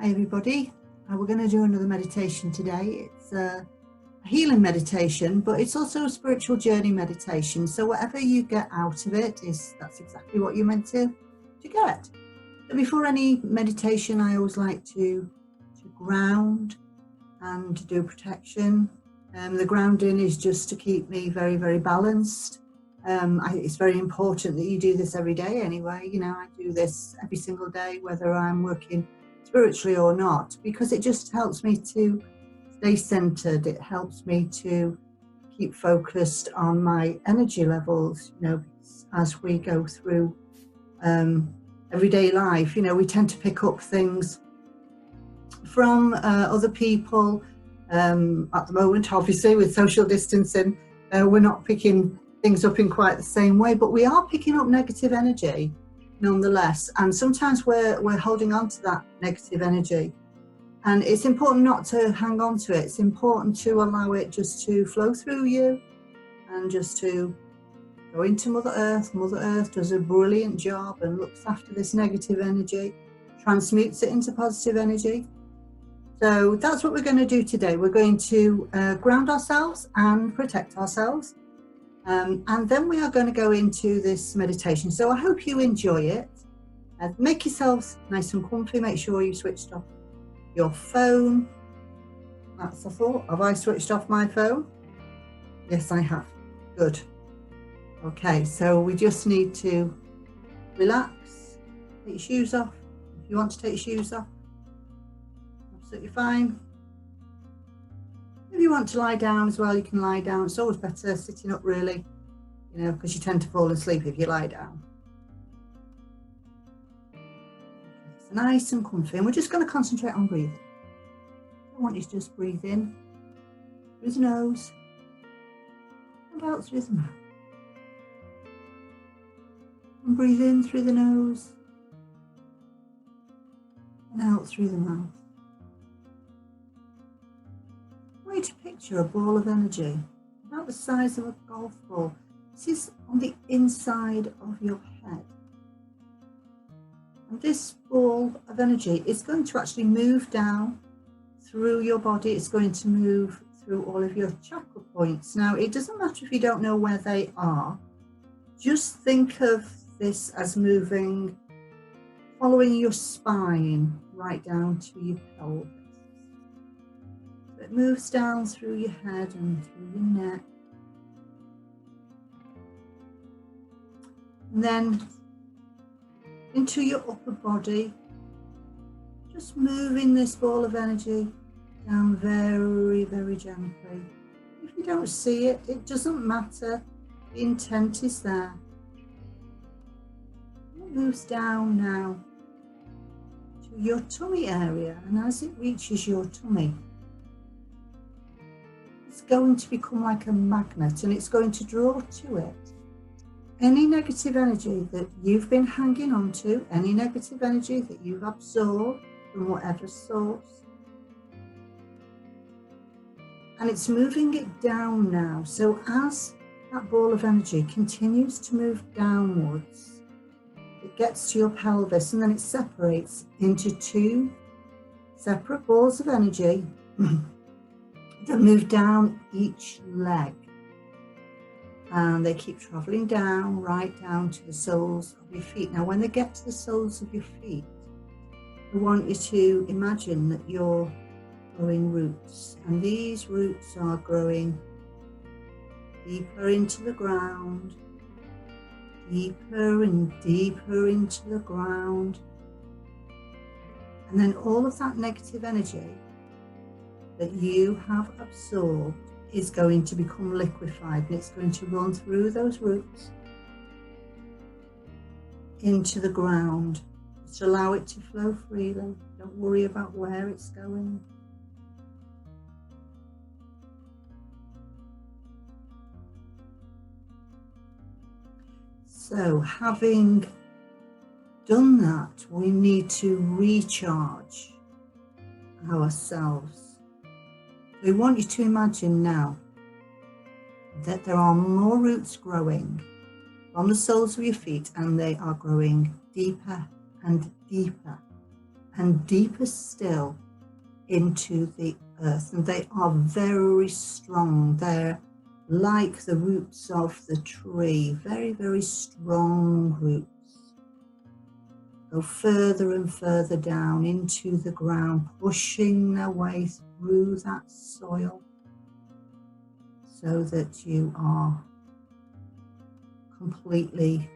Hi everybody, we're going to do another meditation today. It's a healing meditation, but it's also a spiritual journey meditation. So whatever you get out of it, that's exactly what you're meant to get. So before any meditation, I always like to ground and to do protection. The grounding is just to keep me very, very balanced. It's very important that you do this every day anyway. You know, I do this every single day, whether I'm working spiritually or not, because it just helps me to stay centered. It helps me to keep focused on my energy levels, you know, as we go through everyday life. You know, we tend to pick up things from other people. At the moment, obviously, with social distancing, we're not picking things up in quite the same way, but we are picking up negative energy nonetheless, and sometimes we're holding on to that negative energy, and it's important not to hang on to it. It's important to allow it just to flow through you and just to go into Mother Earth. Mother Earth does a brilliant job and looks after this negative energy, transmutes it into positive energy. So that's what we're going to do today. We're going to ground ourselves and protect ourselves. And then we are going to go into this meditation. So I hope you enjoy it. Make yourselves nice and comfy. Make sure you switched off your phone. That's a thought. Have I switched off my phone? Yes, I have. Good. Okay, so we just need to relax. Take your shoes off. If you want to take your shoes off, absolutely fine. If you want to lie down as well, you can lie down. It's always better sitting up, really, you know, because you tend to fall asleep if you lie down. It's nice and comfy, and we're just going to concentrate on breathing. I want you to just breathe in through the nose and out through the mouth. And breathe in through the nose and out through the mouth. I want you to picture a ball of energy about the size of a golf ball. This is on the inside of your head. And this ball of energy is going to actually move down through your body. It's going to move through all of your chakra points. Now, it doesn't matter if you don't know where they are. Just think of this as moving, following your spine right down to your pelvis. It moves down through your head and through your neck. And then into your upper body, just moving this ball of energy down very, very gently. If you don't see it, it doesn't matter. The intent is there. It moves down now to your tummy area, and as it reaches your tummy, it's going to become like a magnet, and it's going to draw to it any negative energy that you've been hanging on to, any negative energy that you've absorbed from whatever source. And it's moving it down now. So as that ball of energy continues to move downwards, it gets to your pelvis, and then it separates into two separate balls of energy that move down each leg, and they keep traveling down, right down to the soles of your feet. Now, when they get to the soles of your feet, I want you to imagine that you're growing roots, and these roots are growing deeper into the ground, deeper and deeper into the ground, and then all of that negative energy that you have absorbed is going to become liquefied, and it's going to run through those roots into the ground. Just allow it to flow freely. Don't worry about where it's going. So, having done that, we need to recharge ourselves. We want you to imagine now that there are more roots growing on the soles of your feet, and they are growing deeper and deeper. and deeper still into the earth. And they are very strong. They're like the roots of the tree, very, very strong roots. Go further and further down into the ground, pushing their way through that soil so that you are completely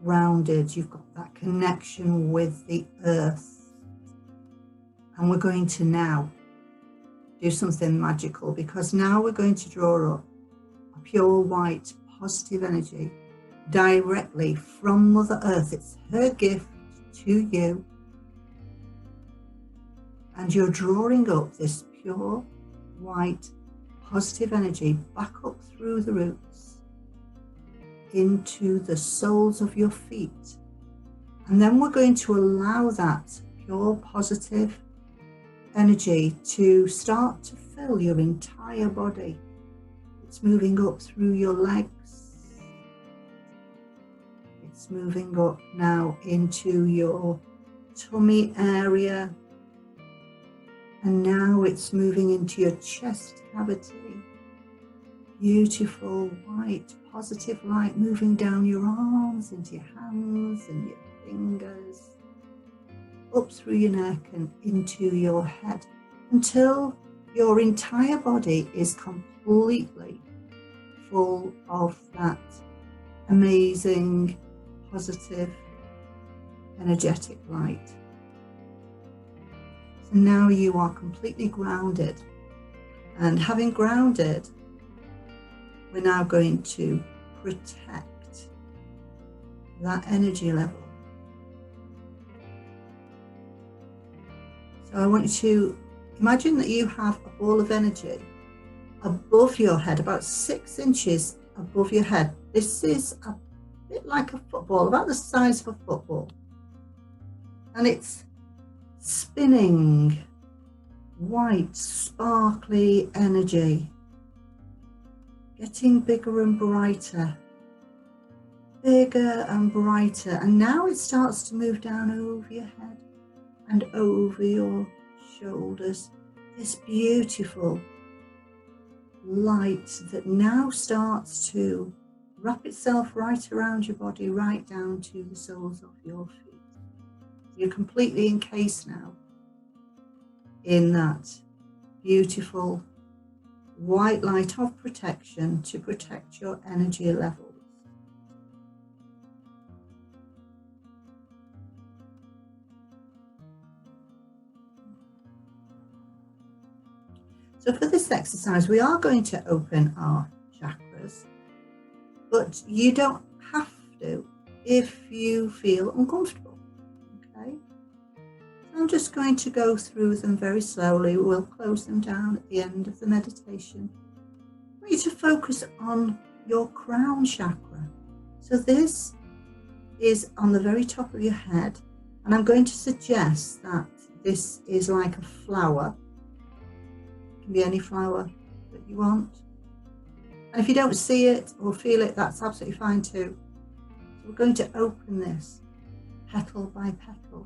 grounded. You've got that connection with the earth. And we're going to now do something magical, because now we're going to draw up a pure white positive energy directly from Mother Earth. It's her gift to you, and you're drawing up this pure white positive energy back up through the roots into the soles of your feet. And then we're going to allow that pure positive energy to start to fill your entire body. It's moving up through your legs. It's moving up now into your tummy area. And now it's moving into your chest cavity. Beautiful white positive light moving down your arms, into your hands and your fingers, up through your neck and into your head, until your entire body is completely full of that amazing, positive, energetic light. So now you are completely grounded, and having grounded, we're now going to protect that energy level. So I want you to imagine that you have a ball of energy above your head, about 6 inches above your head. This is a bit like a football, about the size of a football. And it's spinning white, sparkly energy, getting bigger and brighter, bigger and brighter. And now it starts to move down over your head and over your shoulders. This beautiful light that now starts to wrap itself right around your body, right down to the soles of your feet. You're completely encased now in that beautiful white light of protection to protect your energy levels. So for this exercise, we are going to open our chakras, but you don't have to if you feel uncomfortable, okay? So I'm just going to go through them very slowly. We'll close them down at the end of the meditation. I want you to focus on your crown chakra. So this is on the very top of your head, and I'm going to suggest that this is like a flower. It can be any flower that you want. And if you don't see it or feel it, that's absolutely fine too. So we're going to open this petal by petal.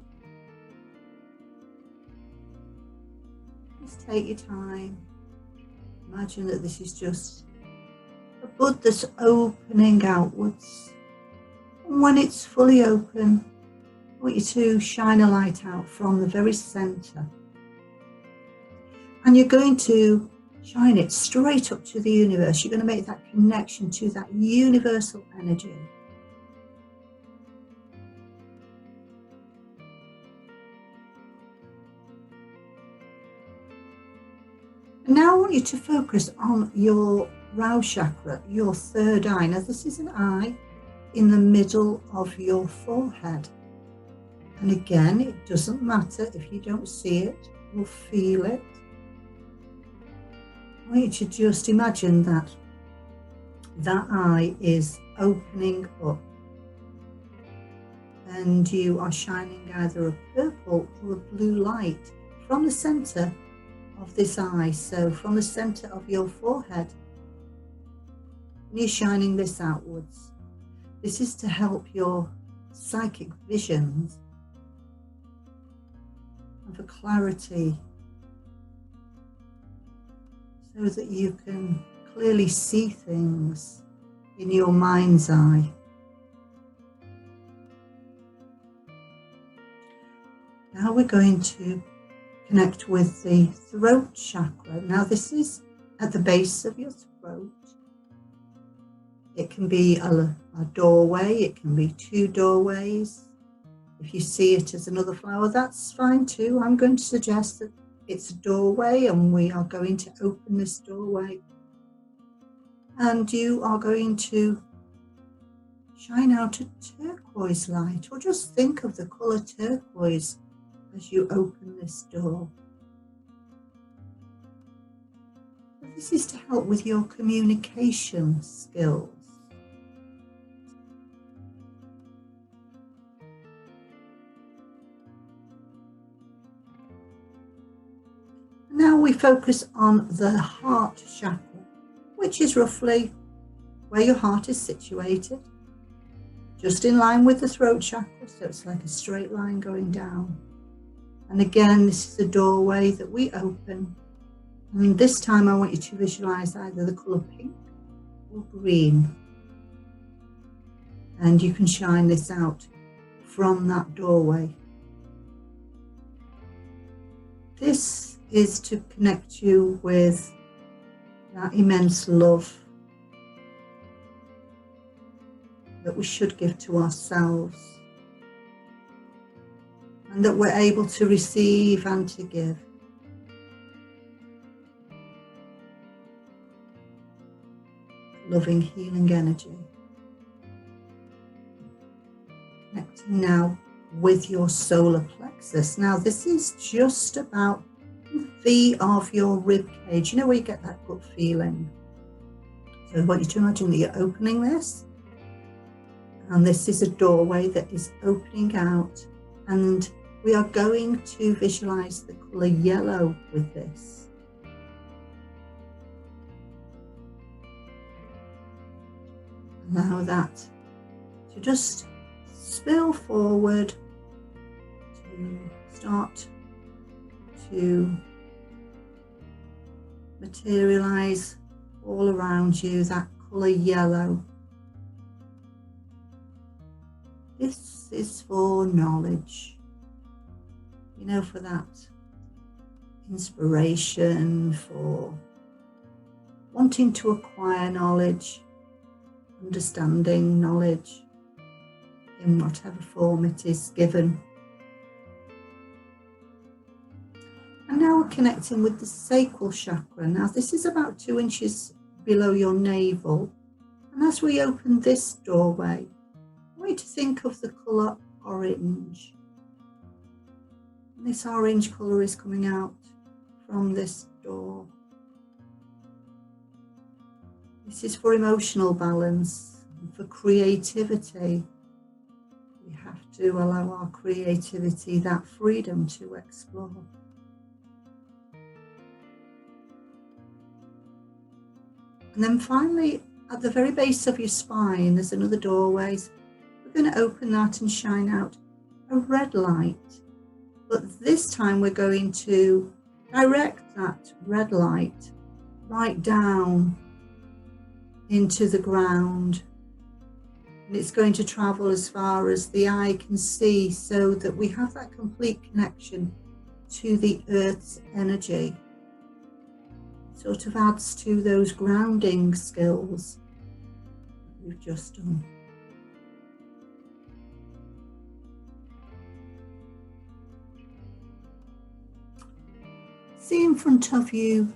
Just take your time. Imagine that this is just a bud that's opening outwards. And when it's fully open, I want you to shine a light out from the very center. And you're going to shine it straight up to the universe. You're going to make that connection to that universal energy. And now I want you to focus on your root chakra, your third eye. Now this is an eye in the middle of your forehead. And again, it doesn't matter if you don't see it or feel it. I want you to just imagine that that eye is opening up, and you are shining either a purple or a blue light from the center of this eye. So from the center of your forehead, and you're shining this outwards. This is to help your psychic visions and for clarity, so that you can clearly see things in your mind's eye. Now we're going to connect with the throat chakra. Now this is at the base of your throat. It can be a doorway, it can be two doorways. If you see it as another flower, that's fine too. I'm going to suggest that it's a doorway, and we are going to open this doorway. And you are going to shine out a turquoise light, or just think of the colour turquoise as you open this door. This is to help with your communication skills. Now we focus on the heart chakra, which is roughly where your heart is situated, just in line with the throat chakra, so it's like a straight line going down. And again, this is a doorway that we open. And this time I want you to visualize either the colour pink or green. And you can shine this out from that doorway. This is to connect you with that immense love that we should give to ourselves, and that we're able to receive and to give. Loving, healing energy. Connecting now with your solar plexus. Now this is just about the V of your rib cage. You know where you get that gut feeling? So I want you to imagine that you're opening this, and this is a doorway that is opening out, and we are going to visualize the colour yellow with this. Allow that to just spill forward, to start to materialize all around you, that colour yellow. This is for knowledge, you know, for that inspiration, for wanting to acquire knowledge, understanding knowledge in whatever form it is given. And now we're connecting with the sacral chakra. Now this is about 2 inches below your navel. And as we open this doorway, I want you to think of the colour orange. And this orange colour is coming out from this door. This is for emotional balance, and for creativity. We have to allow our creativity that freedom to explore. And then finally, at the very base of your spine, there's another doorway. We're going to open that and shine out a red light. But this time we're going to direct that red light right down into the ground. And it's going to travel as far as the eye can see, so that we have that complete connection to the earth's energy. Sort of adds to those grounding skills that we've just done. See in front of you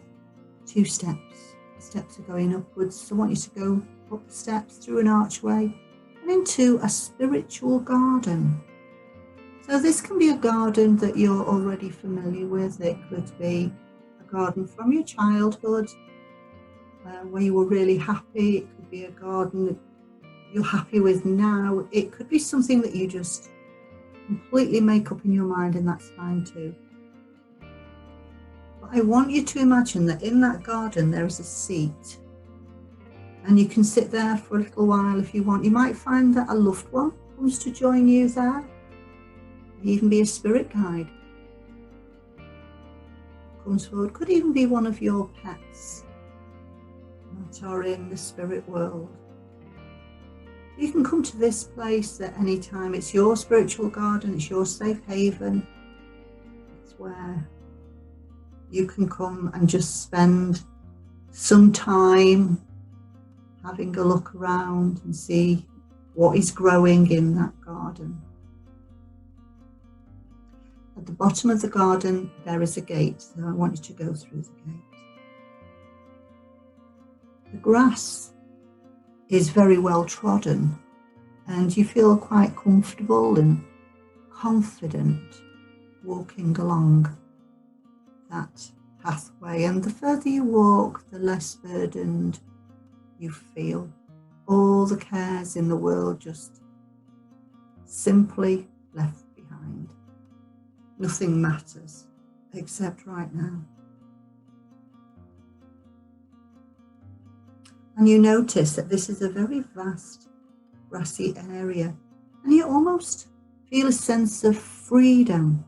2 steps. The steps are going upwards, so I want you to go up the steps through an archway and into a spiritual garden. So this can be a garden that you're already familiar with. It could be garden from your childhood where you were really happy. It could be a garden that you're happy with now. It could be something that you just completely make up in your mind, and that's fine too. But I want you to imagine that in that garden there is a seat, and you can sit there for a little while if you want. You might find that a loved one comes to join you there. It could even be a spirit guide. comes forward. Could even be one of your pets that are in the spirit world. You can come to this place at any time. It's your spiritual garden, it's your safe haven. It's where you can come and just spend some time having a look around and see what is growing in that garden. At the bottom of the garden, there is a gate, so I want you to go through the gate. The grass is very well trodden, and you feel quite comfortable and confident walking along that pathway. And the further you walk, the less burdened you feel. All the cares in the world just simply left behind. Nothing matters except right now. And you notice that this is a very vast grassy area, and you almost feel a sense of freedom,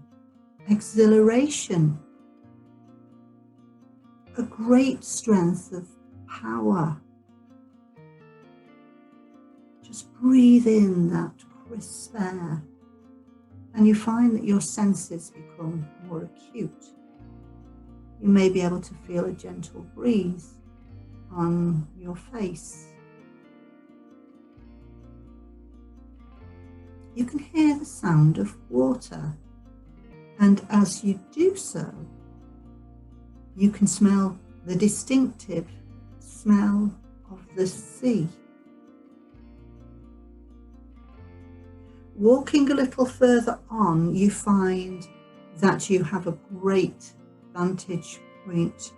exhilaration, a great strength of power. Just breathe in that crisp air, and you find that your senses become more acute. You may be able to feel a gentle breeze on your face. You can hear the sound of water, and as you do so, you can smell the distinctive smell of the sea. Walking a little further on, you find that you have a great vantage point.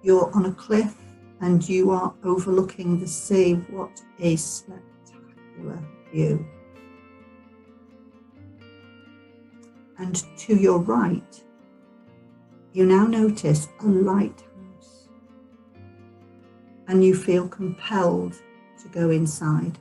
You're on a cliff and you are overlooking the sea. What a spectacular view. And to your right, you now notice a lighthouse, and you feel compelled to go inside.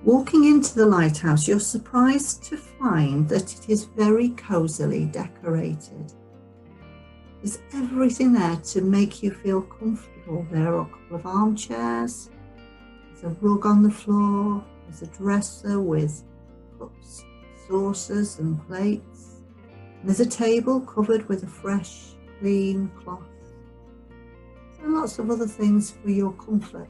Walking into the lighthouse, you're surprised to find that it is very cosily decorated. There's everything there to make you feel comfortable. There are a couple of armchairs, there's a rug on the floor, there's a dresser with cups, saucers and plates. And there's a table covered with a fresh, clean cloth. And lots of other things for your comfort.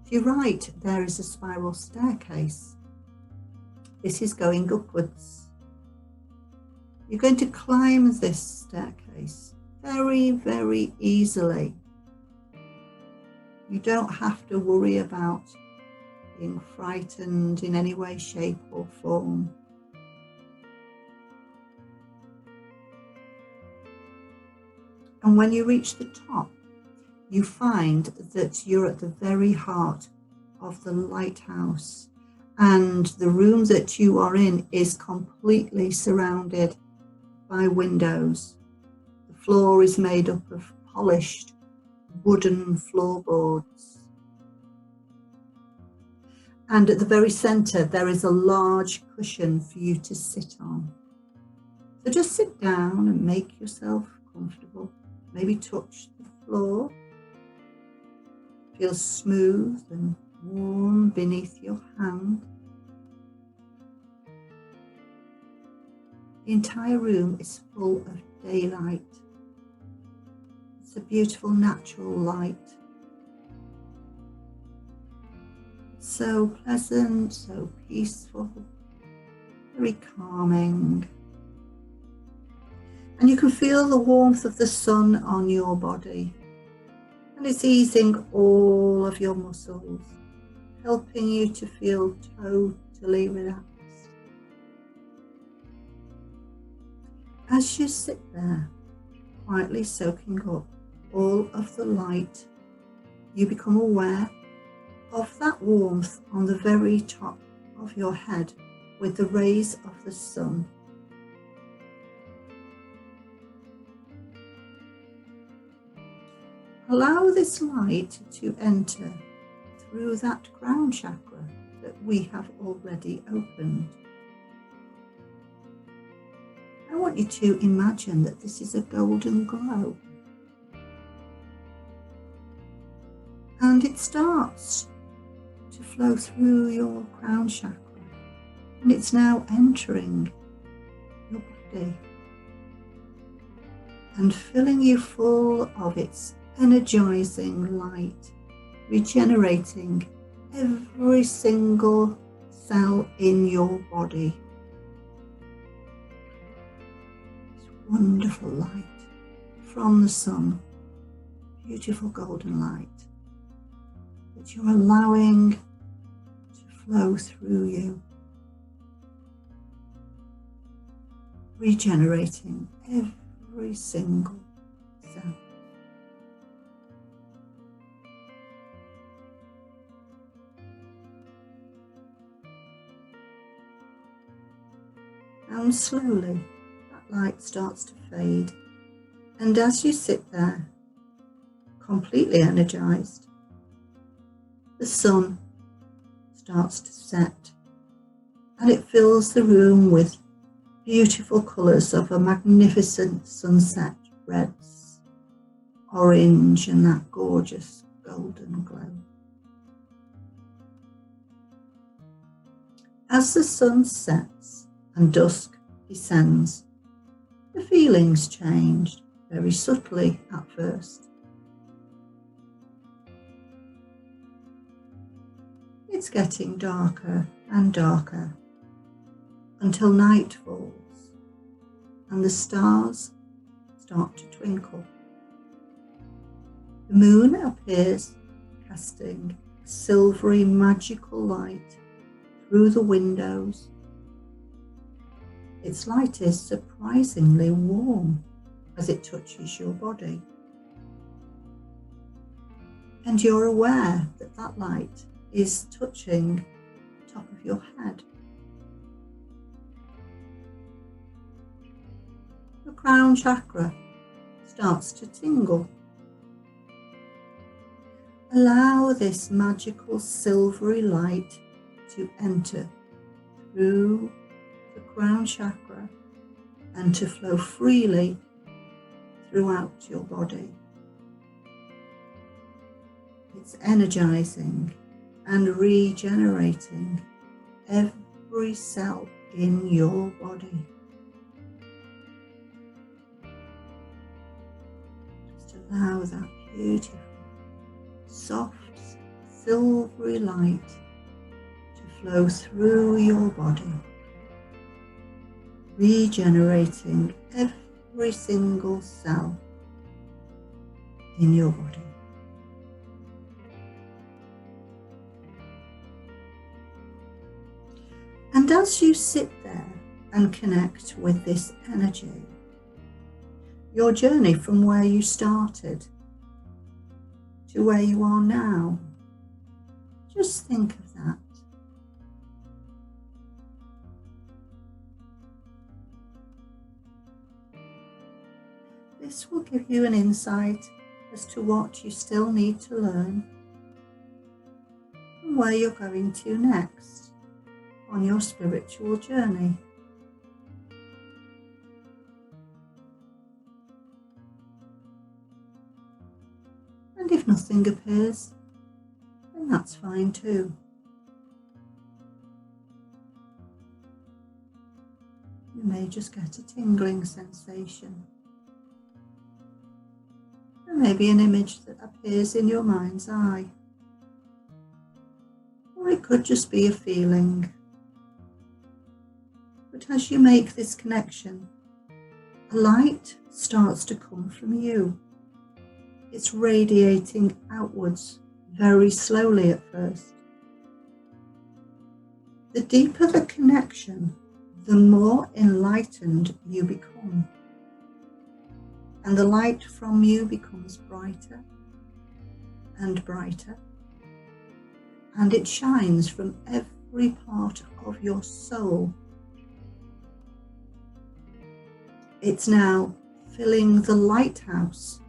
To your right, there is a spiral staircase. This is going upwards. You're going to climb this staircase very, very easily. You don't have to worry about being frightened in any way, shape or form. And when you reach the top, you find that you're at the very heart of the lighthouse, and the room that you are in is completely surrounded by windows. The floor is made up of polished wooden floorboards. And at the very centre, there is a large cushion for you to sit on. So just sit down and make yourself comfortable. Maybe touch the floor. Feel smooth and warm beneath your hand. The entire room is full of daylight. It's a beautiful natural light. So pleasant, so peaceful, very calming. And you can feel the warmth of the sun on your body. And it's easing all of your muscles, helping you to feel totally relaxed. As you sit there, quietly soaking up all of the light, you become aware of that warmth on the very top of your head with the rays of the sun. Allow this light to enter through that crown chakra, we have already opened. I want you to imagine that this is a golden glow. And it starts to flow through your crown chakra. And it's now entering your body and filling you full of its energizing light, regenerating every single cell in your body. This wonderful light from the sun, beautiful golden light that you're allowing to flow through you, regenerating every single cell. And slowly that light starts to fade, and as you sit there completely energized, the sun starts to set and it fills the room with beautiful colours of a magnificent sunset, reds, orange and that gorgeous golden glow. As the sun sets and dusk descends, the feelings change very subtly at first. It's getting darker and darker until night falls and the stars start to twinkle. The moon appears, casting a silvery magical light through the windows. Its light is surprisingly warm as it touches your body. And you're aware that that light is touching the top of your head. The crown chakra starts to tingle. Allow this magical silvery light to enter through the crown chakra and to flow freely throughout your body. It's energizing and regenerating every cell in your body. Just allow that beautiful, soft, silvery light to flow through your body, regenerating every single cell in your body. And as you sit there and connect with this energy, your journey from where you started to where you are now, just think of that. This will give you an insight as to what you still need to learn and where you're going to next on your spiritual journey. And if nothing appears, then that's fine too. You may just get a tingling sensation. There may be an image that appears in your mind's eye. Or it could just be a feeling. But as you make this connection, a light starts to come from you. It's radiating outwards very slowly at first. The deeper the connection, the more enlightened you become. And the light from you becomes brighter and brighter. And it shines from every part of your soul. It's now filling the lighthouse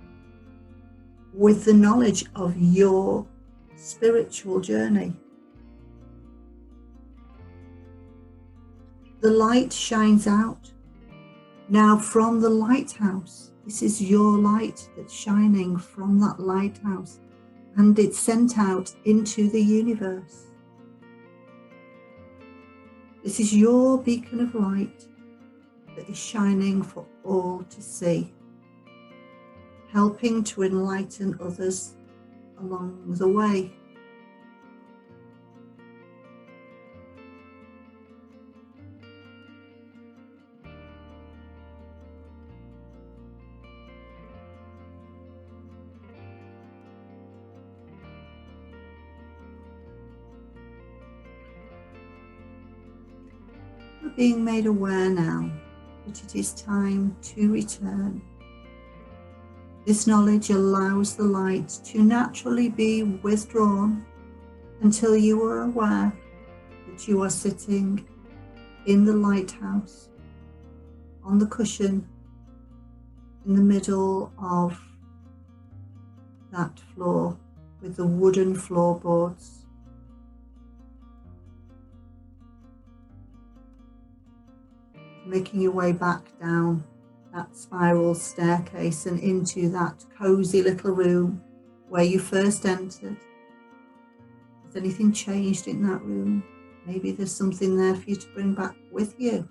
with the knowledge of your spiritual journey. the light shines out. Now from the lighthouse, this is your light that's shining from that lighthouse, and it's sent out into the universe. This is your beacon of light that is shining for all to see, helping to enlighten others along the way. We're being made aware now that it is time to return. This knowledge allows the light to naturally be withdrawn until you are aware that you are sitting in the lighthouse on the cushion in the middle of that floor with the wooden floorboards. Making your way back down that spiral staircase and into that cozy little room where you first entered. Has anything changed in that room? Maybe there's something there for you to bring back with you.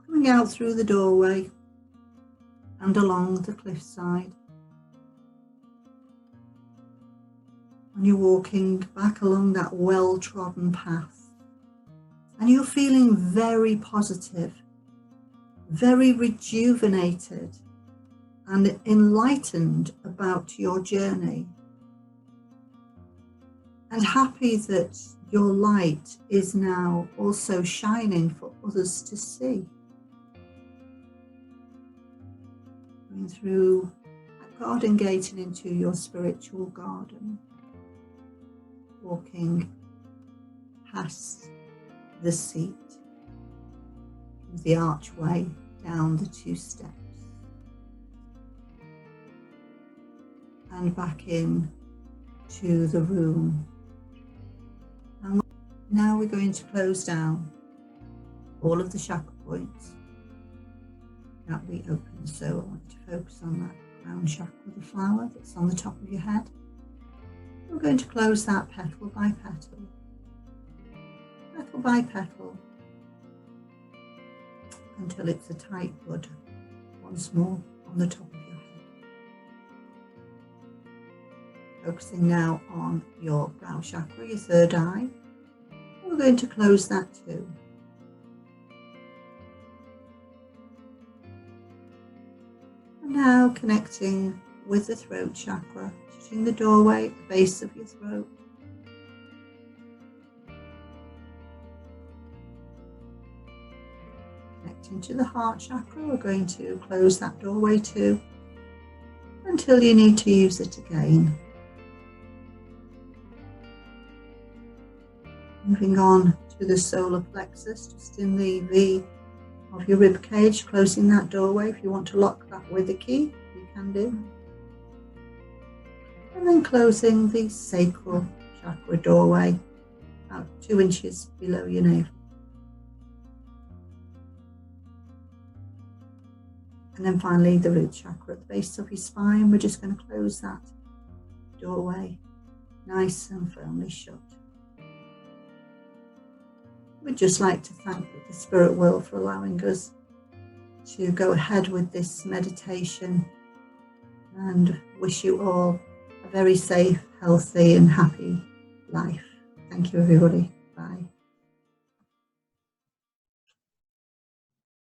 Coming out through the doorway and along the cliffside. And you're walking back along that well-trodden path. And you're feeling very positive, very rejuvenated and enlightened about your journey. And happy that your light is now also shining for others to see. Going through that garden gate and into your spiritual garden. Walking past the seat, the archway down the 2 steps, and back in to the room. And now we're going to close down all of the chakra points that we opened. So I want to focus on that crown chakra, the flower that's on the top of your head. We're going to close that petal by petal. Petal by petal, until it's a tight bud once more on the top of your head. Focusing now on your brow chakra, your third eye. We're going to close that too. And now connecting with the throat chakra, touching the doorway at the base of your throat. Into the heart chakra, we're going to close that doorway too until you need to use it again. Moving on to the solar plexus, just in the V of your rib cage, closing that doorway. If you want to lock that with a key, you can do. And then closing the sacral chakra doorway about 2 inches below your navel. And then finally the root chakra at the base of your spine. We're just going to close that doorway nice and firmly shut. We'd just like to thank the Spirit World for allowing us to go ahead with this meditation, and wish you all a very safe, healthy and happy life. Thank you, everybody.